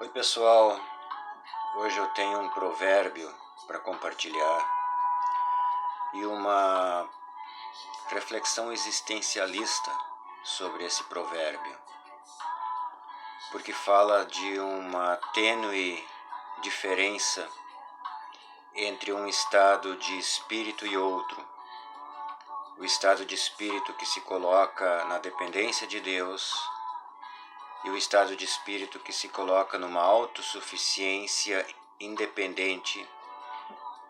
Oi pessoal, hoje eu tenho um provérbio para compartilhar e uma reflexão existencialista sobre esse provérbio, porque fala de uma tênue diferença entre um estado de espírito e outro. O estado de espírito que se coloca na dependência de Deus e o estado de espírito que se coloca numa autossuficiência independente,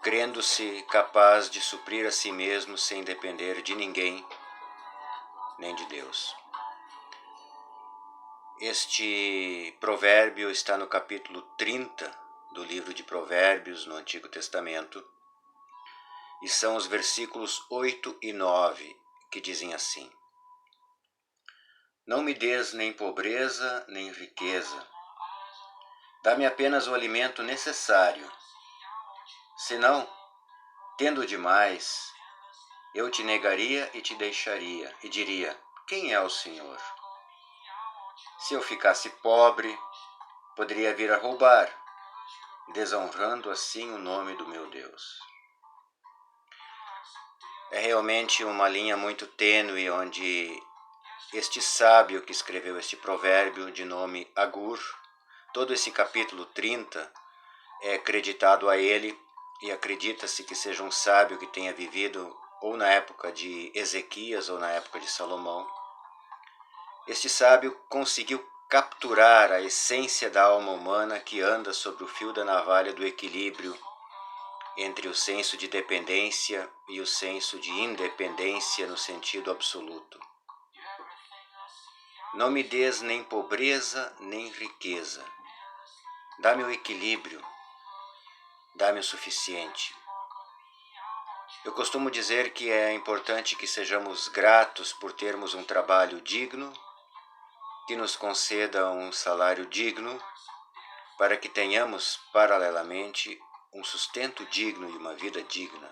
crendo-se capaz de suprir a si mesmo sem depender de ninguém, nem de Deus. Este provérbio está no capítulo 30 do livro de Provérbios, no Antigo Testamento, e são os versículos 8 e 9, que dizem assim: Não me des nem pobreza, nem riqueza. Dá-me apenas o alimento necessário. Senão, tendo demais, eu te negaria e te deixaria, e diria: quem é o Senhor? Se eu ficasse pobre, poderia vir a roubar, desonrando assim o nome do meu Deus. É realmente uma linha muito tênue onde este sábio que escreveu este provérbio, de nome Agur, todo esse capítulo 30 é acreditado a ele, e acredita-se que seja um sábio que tenha vivido ou na época de Ezequias ou na época de Salomão. Este sábio conseguiu capturar a essência da alma humana que anda sobre o fio da navalha do equilíbrio entre o senso de dependência e o senso de independência no sentido absoluto. Não me des nem pobreza nem riqueza. Dá-me o equilíbrio, dá-me o suficiente. Eu costumo dizer que é importante que sejamos gratos por termos um trabalho digno, que nos conceda um salário digno, para que tenhamos, paralelamente, um sustento digno e uma vida digna.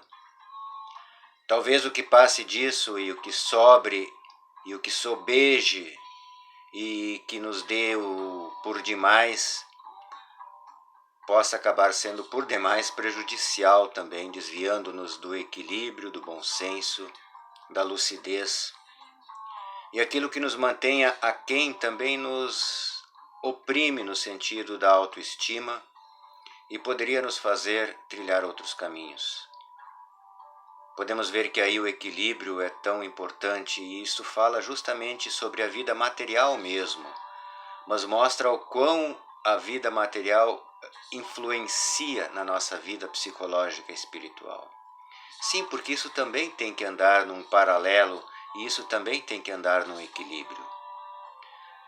Talvez o que passe disso e o que sobre e o que sobeje e que nos dê o por demais possa acabar sendo por demais prejudicial também, desviando-nos do equilíbrio, do bom senso, da lucidez. E aquilo que nos mantenha aquém também nos oprime no sentido da autoestima e poderia nos fazer trilhar outros caminhos. Podemos ver que aí o equilíbrio é tão importante, e isso fala justamente sobre a vida material mesmo, mas mostra o quão a vida material influencia na nossa vida psicológica e espiritual. Sim, porque isso também tem que andar num paralelo, e isso também tem que andar num equilíbrio.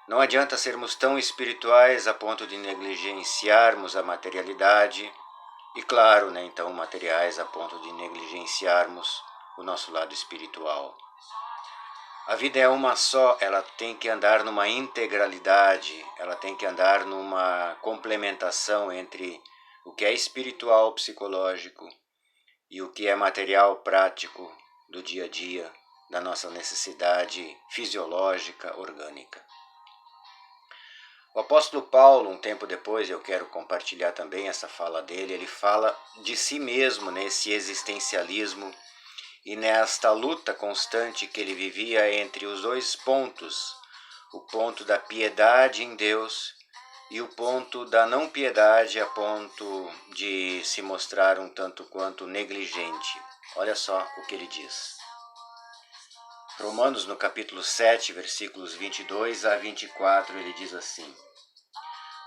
Não adianta sermos tão espirituais a ponto de negligenciarmos a materialidade, e claro, nem tão materiais a ponto de negligenciarmos o nosso lado espiritual. A vida é uma só, ela tem que andar numa integralidade, ela tem que andar numa complementação entre o que é espiritual, psicológico, e o que é material, prático, do dia a dia, da nossa necessidade fisiológica, orgânica. O apóstolo Paulo, um tempo depois, eu quero compartilhar também essa fala dele, ele fala de si mesmo nesse existencialismo e nesta luta constante que ele vivia entre os dois pontos, o ponto da piedade em Deus e o ponto da não piedade a ponto de se mostrar um tanto quanto negligente. Olha só o que ele diz. Romanos, no capítulo 7, versículos 22 a 24, ele diz assim: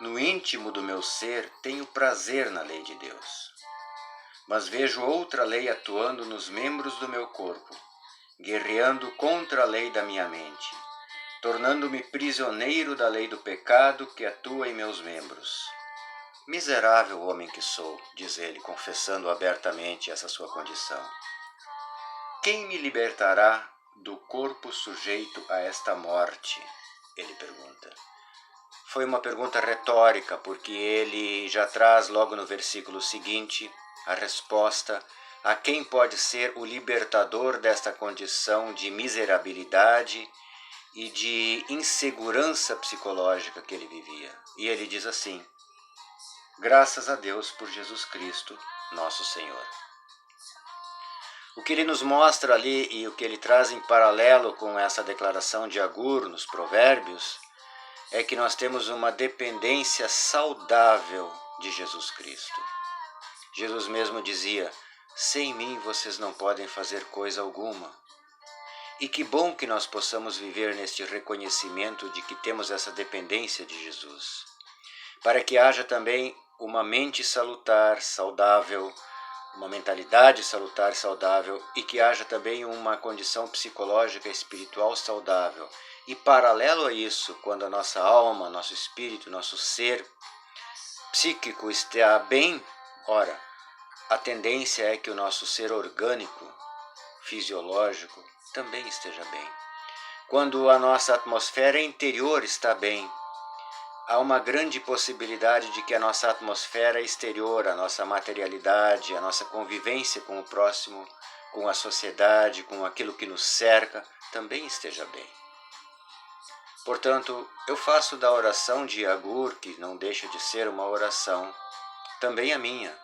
No íntimo do meu ser tenho prazer na lei de Deus, mas vejo outra lei atuando nos membros do meu corpo, guerreando contra a lei da minha mente, tornando-me prisioneiro da lei do pecado que atua em meus membros. Miserável homem que sou, diz ele, confessando abertamente essa sua condição. Quem me libertará do corpo sujeito a esta morte? Ele pergunta. Foi uma pergunta retórica, porque ele já traz logo no versículo seguinte a resposta a quem pode ser o libertador desta condição de miserabilidade e de insegurança psicológica que ele vivia. E ele diz assim: Graças a Deus por Jesus Cristo, nosso Senhor. O que ele nos mostra ali e o que ele traz em paralelo com essa declaração de Agur nos Provérbios é que nós temos uma dependência saudável de Jesus Cristo. Jesus mesmo dizia: sem mim vocês não podem fazer coisa alguma. E que bom que nós possamos viver neste reconhecimento de que temos essa dependência de Jesus, para que haja também uma mente salutar, saudável, uma mentalidade salutar, saudável, e que haja também uma condição psicológica e espiritual saudável. E paralelo a isso, quando a nossa alma, nosso espírito, nosso ser psíquico está bem, ora, a tendência é que o nosso ser orgânico, fisiológico, também esteja bem. Quando a nossa atmosfera interior está bem, há uma grande possibilidade de que a nossa atmosfera exterior, a nossa materialidade, a nossa convivência com o próximo, com a sociedade, com aquilo que nos cerca, também esteja bem. Portanto, eu faço da oração de Agur, que não deixa de ser uma oração, também a minha.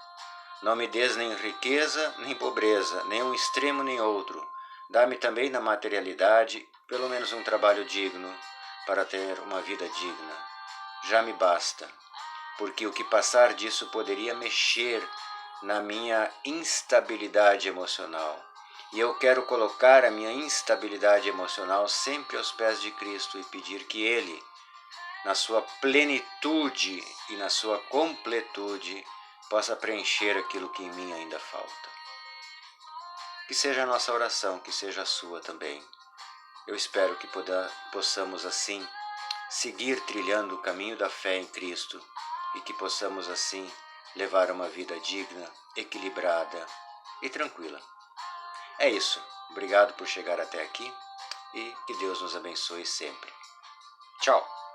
Não me des nem riqueza, nem pobreza, nem um extremo nem outro. Dá-me também na materialidade, pelo menos um trabalho digno, para ter uma vida digna. Já me basta, porque o que passar disso poderia mexer na minha instabilidade emocional. E eu quero colocar a minha instabilidade emocional sempre aos pés de Cristo e pedir que Ele, na sua plenitude e na sua completude, possa preencher aquilo que em mim ainda falta. Que seja a nossa oração, que seja a sua também. Eu espero que possamos assim seguir trilhando o caminho da fé em Cristo e que possamos assim levar uma vida digna, equilibrada e tranquila. É isso. Obrigado por chegar até aqui e que Deus nos abençoe sempre. Tchau!